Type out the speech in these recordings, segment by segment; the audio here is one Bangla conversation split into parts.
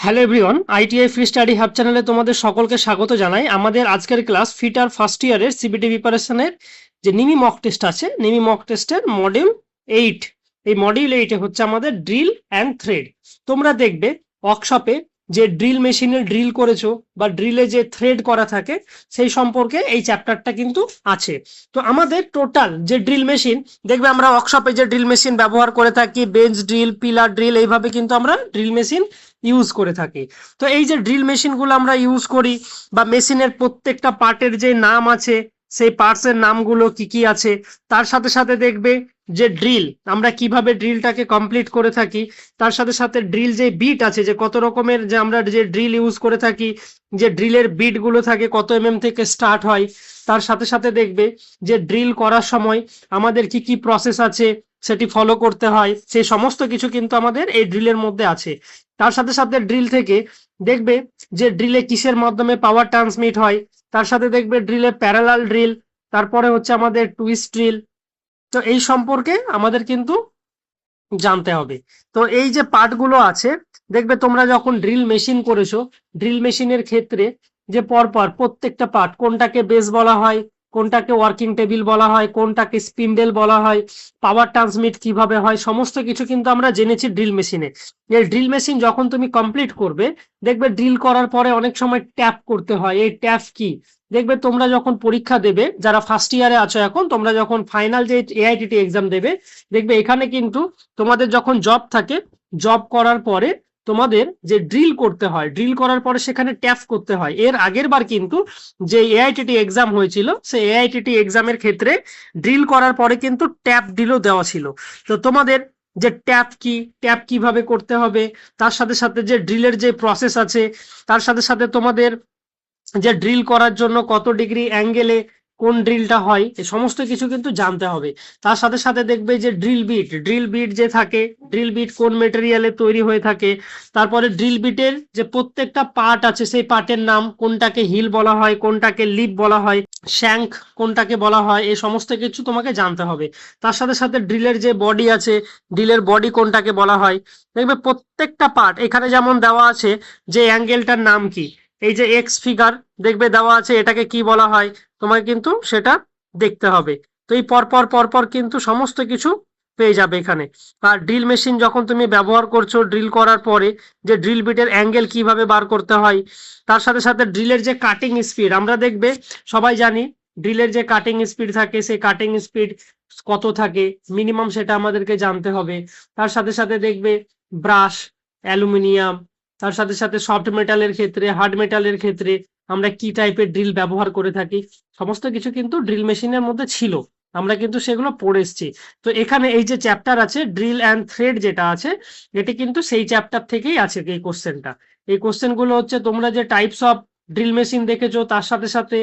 Hello everyone, ITI free study hub চ্যানেলে তোমাদের সকলকে স্বাগত জানাই। আমাদের আজকের ক্লাস ফিটার ফার্স্ট ইয়ারের সিবিটি প্রিপারেশনের যে নিমি মক টেস্ট আছে, নিমি মক টেস্টের মডিউল 8। এই মডিউল 8 হচ্ছে আমাদের ড্রিল অ্যান্ড থ্রেড। তোমরা দেখবে ওয়ার্কশপে যে ড্রিল মেশিনে ড্রিল করেছো বা ড্রিলে যে থ্রেড করা থাকে সেই সম্পর্কে এই চ্যাপ্টারটা কিন্তু আছে। তো আমাদের টোটাল যে ড্রিল মেশিন দেখবে, আমরা ওয়ার্কশপে যে ড্রিল মেশিন ব্যবহার করে থাকি, বেঞ্চ ড্রিল, পিলার ড্রিল, এইভাবে কিন্তু আমরা ড্রিল মেশিন ইউজ করে থাকি। তো এই যে ড্রিল মেশিনগুলো আমরা ইউজ করি বা মেশিনের প্রত্যেকটা পার্টের যে নাম আছে, সেই পার্টসের নামগুলো কি কি আছে, তার সাথে সাথে দেখবে যে ড্রিল আমরা কিভাবে ড্রিলটাকে কমপ্লিট করে থাকি, তার সাথে সাথে ড্রিল যে বিট আছে, যে কত রকমের যে আমরা যে ড্রিল ইউজ করে থাকি, যে ড্রিলের বিটগুলো থাকে কত থেকে স্টার্ট হয়, তার সাথে সাথে দেখবে যে ড্রিল করার সময় আমাদের কি কি প্রসেস আছে সেটি ফলো করতে হয়, সেই সমস্ত কিছু কিন্তু আমাদের এই ড্রিলের মধ্যে আছে। তার সাথে সাথে ড্রিল থেকে দেখবে যে ড্রিলে কিসের মাধ্যমে পাওয়ার ট্রান্সমিট হয়, তার সাথে দেখবে ড্রিলে প্যারালাল ড্রিল, তারপরে হচ্ছে আমাদের টুইস্ট ড্রিল। তো এই সম্পর্কে আমাদের কিন্তু জানতে হবে। তো এই যে পার্টগুলো আছে, দেখবে তোমরা যখন ড্রিল মেশিন করেছো, ড্রিল মেশিনের ক্ষেত্রে যে পরপর প্রত্যেকটা পার্ট, কোনটাকে বেস বলা হয়, কোনটাকে ওয়ার্কিং টেবিল বলা হয়, কোনটাকে স্পিন্ডেল বলা হয়, পাওয়ার ট্রান্সমিট কিভাবে হয়, সমস্ত কিছু কিন্তু আমরা জেনেছি ড্রিল মেশিনে। এই ড্রিল মেশিন যখন তুমি কমপ্লিট করবে, দেখবে ড্রিল করার পরে অনেক সময় ট্যাপ করতে হয়। এই ট্যাপ কি, দেখবে তোমরা যখন পরীক্ষা দেবে, যারা ফার্স্ট ইয়ারে আছো এখন, তোমরা যখন ফাইনাল যে এআইটিটি এক্সাম দেবে, দেখবে এখানে কিন্তু তোমাদের যখন জব থাকে, জব করার পরে তোমাদের যে ড্রিল করতে হয়, ড্রিল করার পরে সেখানে ট্যাপ করতে হয়। এর আগের বার কিন্তু যে এআইটিটি এক্সাম হয়েছিল, সেই এআইটিটি এক্সামের ক্ষেত্রে ড্রিল করার পরে কিন্তু ট্যাপ ড্রিলও দেওয়া ছিল। তো তোমাদের যে ট্যাপ কি, ট্যাপ কিভাবে করতে হবে, তার সাথে সাথে যে ড্রিলের যে প্রসেস আছে, তার সাথে সাথে তোমাদের যে ড্রিল করার জন্য কত ডিগ্রি অ্যাঙ্গেলে কোন ড্রিলটা হয়, এই সমস্ত কিছু কিন্তু জানতে হবে। তার সাথে সাথে দেখবে যে ড্রিল বিট, ড্রিল বিট যে থাকে, ড্রিল বিট কোন মেটেরিয়ালে তৈরি হয়ে থাকে, তারপরে ড্রিল বিটের যে প্রত্যেকটা পার্ট আছে সেই পার্টের নাম, কোনটাকে হিল বলা হয়, কোনটাকে লিপ বলা হয়, শ্যাঙ্ক কোনটাকে বলা হয়, এই সমস্ত কিছু তোমাকে জানতে হবে। তার সাথে সাথে ড্রিলের যে বডি আছে, ড্রিলের বডি কোনটাকে বলা হয়, দেখবে প্রত্যেকটা পার্ট এখানে যেমন দেওয়া আছে যে অ্যাঙ্গেলটার নাম কি, এই যে এক্স ফিগার দেখবে দেওয়া আছে, এটাকে কি বলা হয়, তোমাকে কিন্তু সেটা দেখতে হবে। তো এই পরপর পরপর কিন্তু সমস্ত কিছু পেয়ে যাবে এখানে। আর ড্রিল মেশিন যখন তুমি ব্যবহার করছো, ড্রিল করার পরে যে ড্রিল বিটের অ্যাঙ্গেল কিভাবে বার করতে হয়, তার সাথে সাথে ড্রিলের যে কাটিং স্পিড, আমরা দেখবে সবাই জানি ড্রিলের যে কাটিং স্পিড থাকে, সেই কাটিং স্পিড কত থাকে মিনিমাম, সেটা আমাদেরকে জানতে হবে। তার সাথে সাথে দেখবে ব্রাশ, অ্যালুমিনিয়াম, তার সাথে সাথে সফট মেটালের ক্ষেত্রে, হার্ড মেটালের ক্ষেত্রে আমরা কি টাইপের ড্রিল ব্যবহার করে থাকি, সমস্ত কিছু কিন্তু ড্রিল মেশিনের মধ্যে ছিল, আমরা কিন্তু সেগুলো পড়ে এসেছি। তো এখানে এই যে চ্যাপ্টার আছে ড্রিল অ্যান্ড থ্রেড যেটা আছে, এটি কিন্তু সেই চ্যাপ্টার থেকেই আছে এই কোশ্চেনটা। এই কোশ্চেনগুলো হচ্ছে তোমরা যে টাইপস অফ ড্রিল মেশিন দেখেছো, তার সাথে সাথে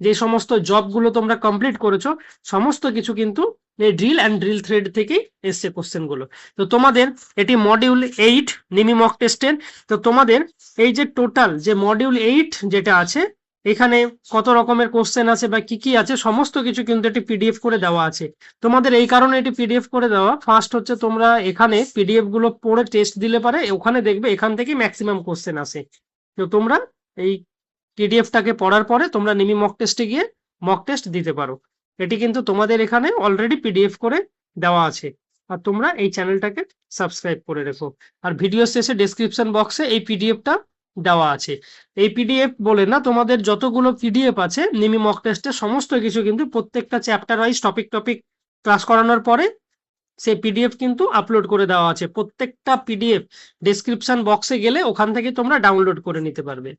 যে সমস্ত জবগুলো তোমরা কমপ্লিট করেছো, সমস্ত কিছু কিন্তু এই ড্রিল অ্যান্ড ড্রিল থ্রেড থেকেই এসছে কোশ্চেনগুলো। তো তোমাদের এটি মডিউল 8 নিমি মক টেস্টের। তো তোমাদের এই যে টোটাল যে মডিউল 8 যেটা আছে, এখানে কত রকমের কোশ্চেন আছে বা কি কি আছে, সমস্ত কিছু কিন্তু এটি পিডিএফ করে দেওয়া আছে। তোমাদের এই কারণে এটি পিডিএফ করে দেওয়া, ফার্স্ট হচ্ছে তোমরা এখানে পিডিএফ গুলো পড়ে টেস্ট দিলে পারে, ওখানে দেখবে এখান থেকে ম্যাক্সিমাম কোশ্চেন আসে। তো তোমরা এই পিডিএফটাকে পড়ার পরে তোমরা নিমি মক টেস্টে গিয়ে মক টেস্ট দিতে পারো। এটি কিন্তু তোমাদের এখানে অলরেডি পিডিএফ করে দেওয়া আছে। আর তোমরা এই চ্যানেলটাকে সাবস্ক্রাইব করে রেখো। আর ভিডিও শেষে ডেসক্রিপশন বক্সে এই পিডিএফটা দেওয়া আছে। এই পিডিএফ বলে না, তোমাদের যতগুলো পিডিএফ আছে নিমি মক টেস্টের সমস্ত কিছু কিন্তু প্রত্যেকটা chapter wise topic topic class করানোর পরে সেই পিডিএফ কিন্তু আপলোড করে দেওয়া আছে। প্রত্যেকটা পিডিএফ ডেসক্রিপশন বক্সে গেলে ওখান থেকে তোমরা ডাউনলোড করে নিতে পারবে।